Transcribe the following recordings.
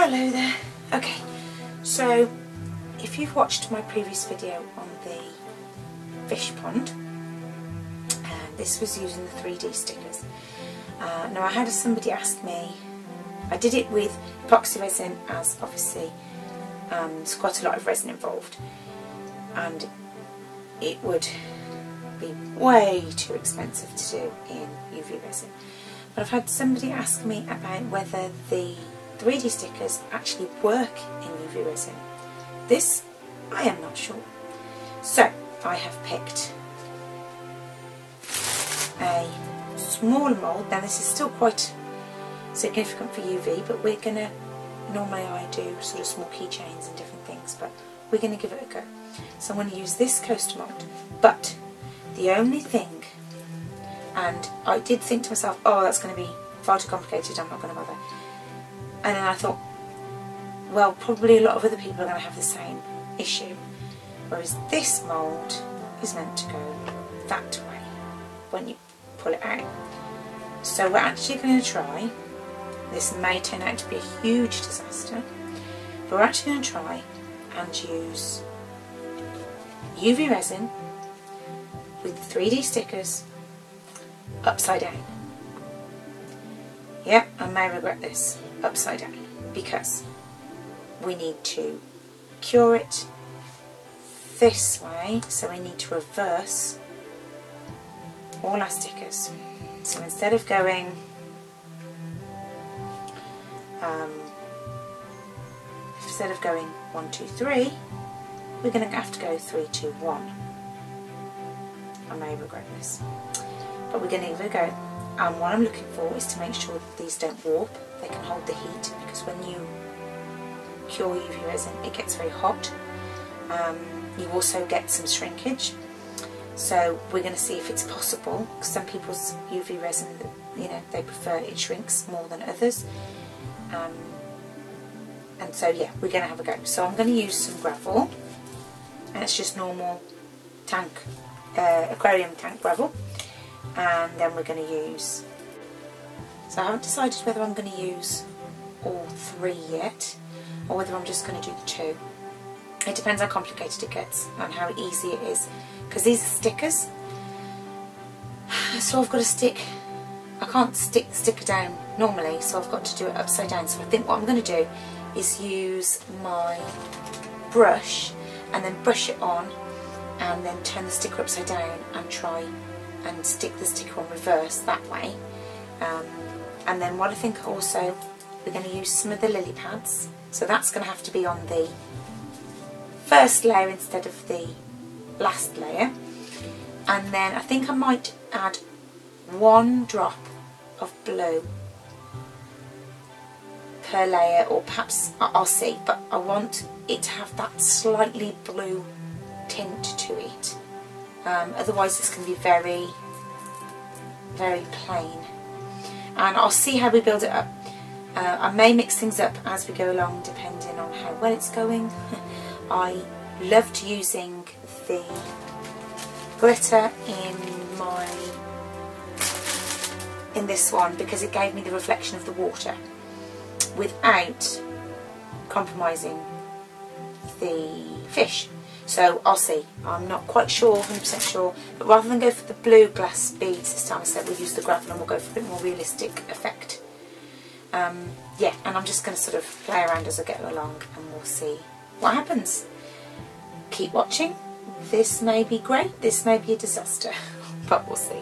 Hello there. Okay, so if you've watched my previous video on the fish pond, this was using the 3D stickers. Now I had somebody ask me, I did it with epoxy resin as obviously there's quite a lot of resin involved and it would be way too expensive to do in UV resin. But I've had somebody ask me about whether the 3D stickers actually work in UV resin. This, I am not sure. So, I have picked a smaller mould. Now this is still quite significant for UV, but we're going to, normally I do sort of small keychains and different things, but we're going to give it a go. So I'm going to use this coaster mould, but the only thing, and I did think to myself, oh, that's going to be far too complicated, I'm not going to bother. And then I thought, well, probably a lot of other people are going to have the same issue. Whereas this mould is meant to go that way when you pull it out. So we're actually going to try, this may turn out to be a huge disaster, but we're actually going to try and use UV resin with the 3D stickers upside down. Yep, I may regret this, upside down, because we need to cure it this way, so we need to reverse all our stickers. So instead of going instead of going 1, 2, 3, we're going to have to go 3, 2, 1. I may regret this, but we're going to give it a go. And what I'm looking for is to make sure that these don't warp, they can hold the heat, because when you cure UV resin it gets very hot. You also get some shrinkage, so we're going to see if it's possible, because some people's UV resin, you know, they prefer it shrinks more than others, and so yeah, we're going to have a go. So I'm going to use some gravel, and it's just normal tank, aquarium tank gravel. And then we're going to use, so I haven't decided whether I'm going to use all 3 yet or whether I'm just going to do the 2. It depends how complicated it gets and how easy it is, because these are stickers, so I've got to stick, I can't stick the sticker down normally, so I've got to do it upside down. So I think what I'm going to do is use my brush and then brush it on and then turn the sticker upside down and try and stick the sticker on reverse that way. And then what I think also, we're going to use some of the lily pads, so that's going to have to be on the first layer instead of the last layer. And then I think I might add 1 drop of blue per layer, or perhaps I'll see, but I want it to have that slightly blue tint to it. Otherwise it's going to be very, very plain. And I'll see how we build it up. I may mix things up as we go along depending on how well it's going. I loved using the glitter in this one because it gave me the reflection of the water without compromising the fish. So I'll see. I'm not quite sure, 100% sure, but rather than go for the blue glass beads this time, I said we'll use the gravel and we'll go for a bit more realistic effect. Yeah, and I'm just going to sort of play around as I go along and we'll see what happens. Keep watching. This may be great, this may be a disaster, but we'll see.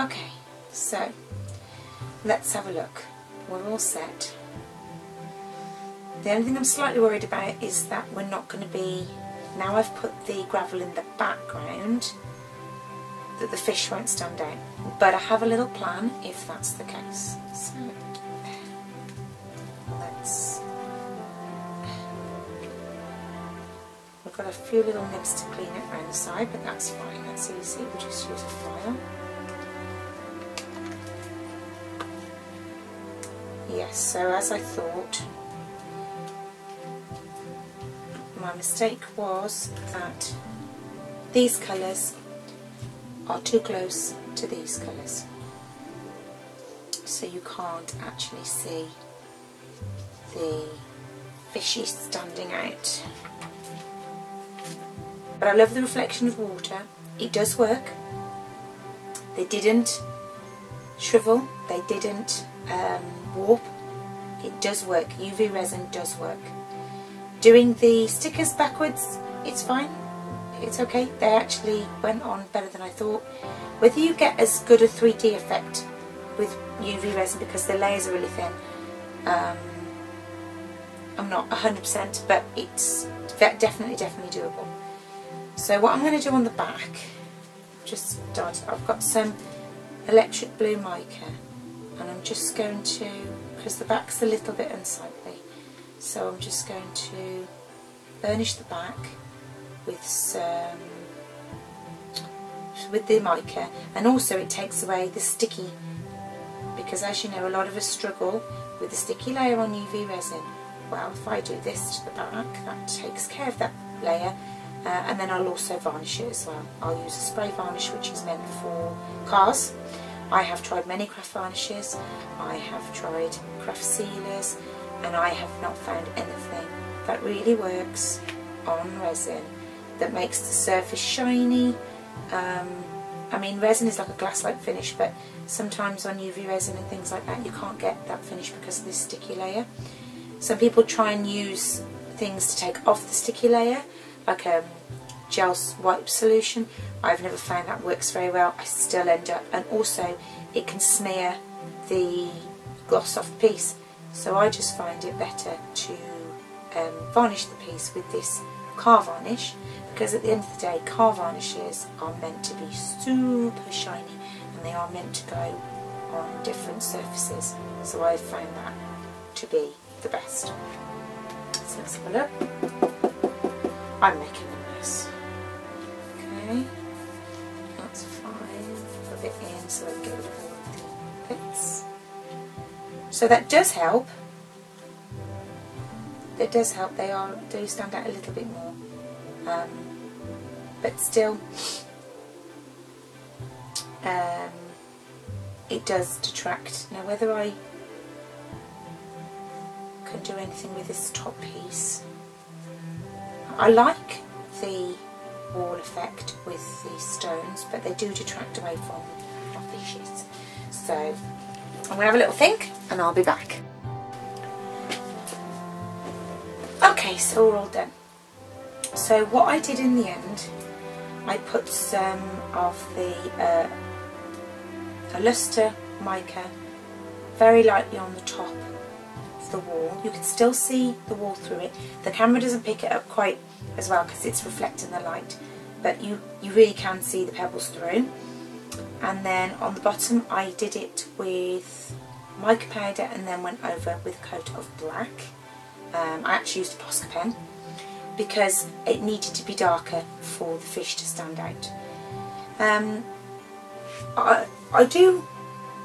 Okay, so let's have a look. We're all set. The only thing I'm slightly worried about is that we're not going to be, now I've put the gravel in the background, that the fish won't stand out. But I have a little plan if that's the case. So we've got a few little nibs to clean it around the side, but that's fine, that's easy. We'll just use a file. Yes, so as I thought, my mistake was that these colours are too close to these colours, so you can't actually see the fishy standing out. But I love the reflection of water. It does work. They didn't shrivel, they didn't warp. It does work. UV resin does work. Doing the stickers backwards, it's fine, it's okay. They actually went on better than I thought. Whether you get as good a 3D effect with UV resin because the layers are really thin, I'm not 100%, but it's definitely doable. So what I'm going to do on the back, I've got some electric blue mica, and I'm just going to, because the back's a little bit unsightly, so I'm just going to burnish the back with the mica, and also it takes away the sticky, because as you know, a lot of us struggle with the sticky layer on UV resin. Well, if I do this to the back, that takes care of that layer, and then I'll also varnish it as well. I'll use a spray varnish which is meant for cars. I have tried many craft varnishes, I have tried craft sealers, and I have not found anything that really works on resin that makes the surface shiny. I mean, resin is like a glass-like finish, but sometimes on UV resin and things like that you can't get that finish because of this sticky layer. Some people try and use things to take off the sticky layer, like a gel wipe solution. I've never found that works very well. I still end up, and also it can smear the gloss off the piece. So I just find it better to varnish the piece with this car varnish, because at the end of the day, car varnishes are meant to be super shiny and they are meant to go on different surfaces. So I've found that to be the best. So let's have a look. I'm making a mess. Okay, that's fine. Put it in so I can get rid of all the bits. So that does help. It does help. They do stand out a little bit more, but still, it does detract. Now, whether I can do anything with this top piece, I like the wall effect with the stones, but they do detract away from my fishes. So I'm going to have a little think and I'll be back. Okay, so we're all done. So what I did in the end, I put some of the luster mica very lightly on the top of the wall. You can still see the wall through it. The camera doesn't pick it up quite as well because it's reflecting the light, but you really can see the pebbles through. And then on the bottom I did it with mica powder and then went over with a coat of black. I actually used a Posca pen because it needed to be darker for the fish to stand out.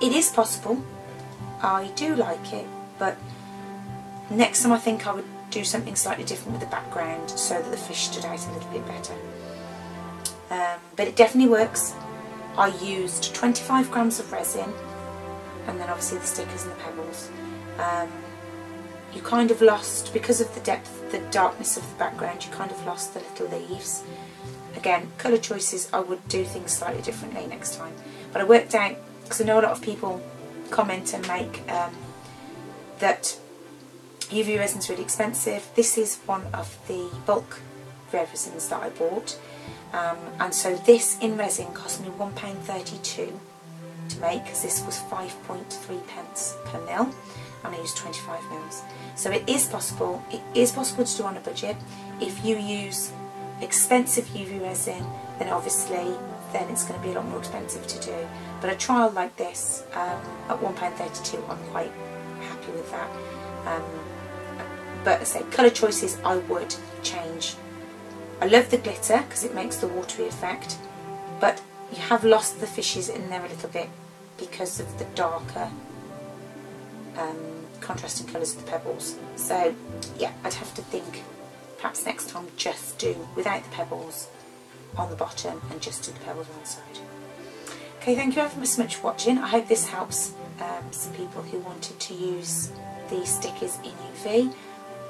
It is possible, I do like it, but next time I think I would do something slightly different with the background so that the fish stood out a little bit better. But it definitely works. I used 25 grams of resin and then obviously the stickers and the pebbles. You kind of lost, because of the depth, the darkness of the background, you kind of lost the little leaves. Again, colour choices, I would do things slightly differently next time. But I worked out, because I know a lot of people comment and make that UV resin is really expensive. This is one of the bulk resins that I bought. And so this in resin cost me £1.32 to to make, because this was 5.3 pence per mil, and I used 25 mils. So it is possible to do on a budget. If you use expensive UV resin, then obviously it's going to be a lot more expensive to do. But a trial like this at £1.32, I'm quite happy with that. But as I say, colour choices I would change. I love the glitter because it makes the watery effect, but you have lost the fishes in there a little bit because of the darker contrasting colours of the pebbles. So yeah, I'd have to think perhaps next time just do without the pebbles on the bottom and just do the pebbles on the side. Okay, thank you ever so much for watching. I hope this helps some people who wanted to use these stickers in UV.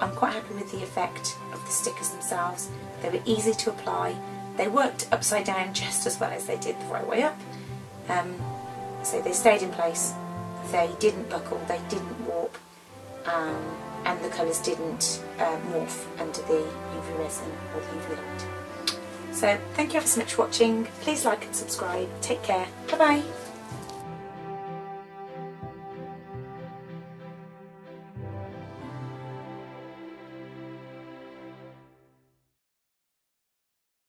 I'm quite happy with the effect of the stickers themselves. They were easy to apply. They worked upside down just as well as they did the right way up. So they stayed in place. They didn't buckle, they didn't warp, and the colours didn't morph under the UV resin or the UV light. So thank you ever so much for watching. Please like and subscribe. Take care. Bye bye.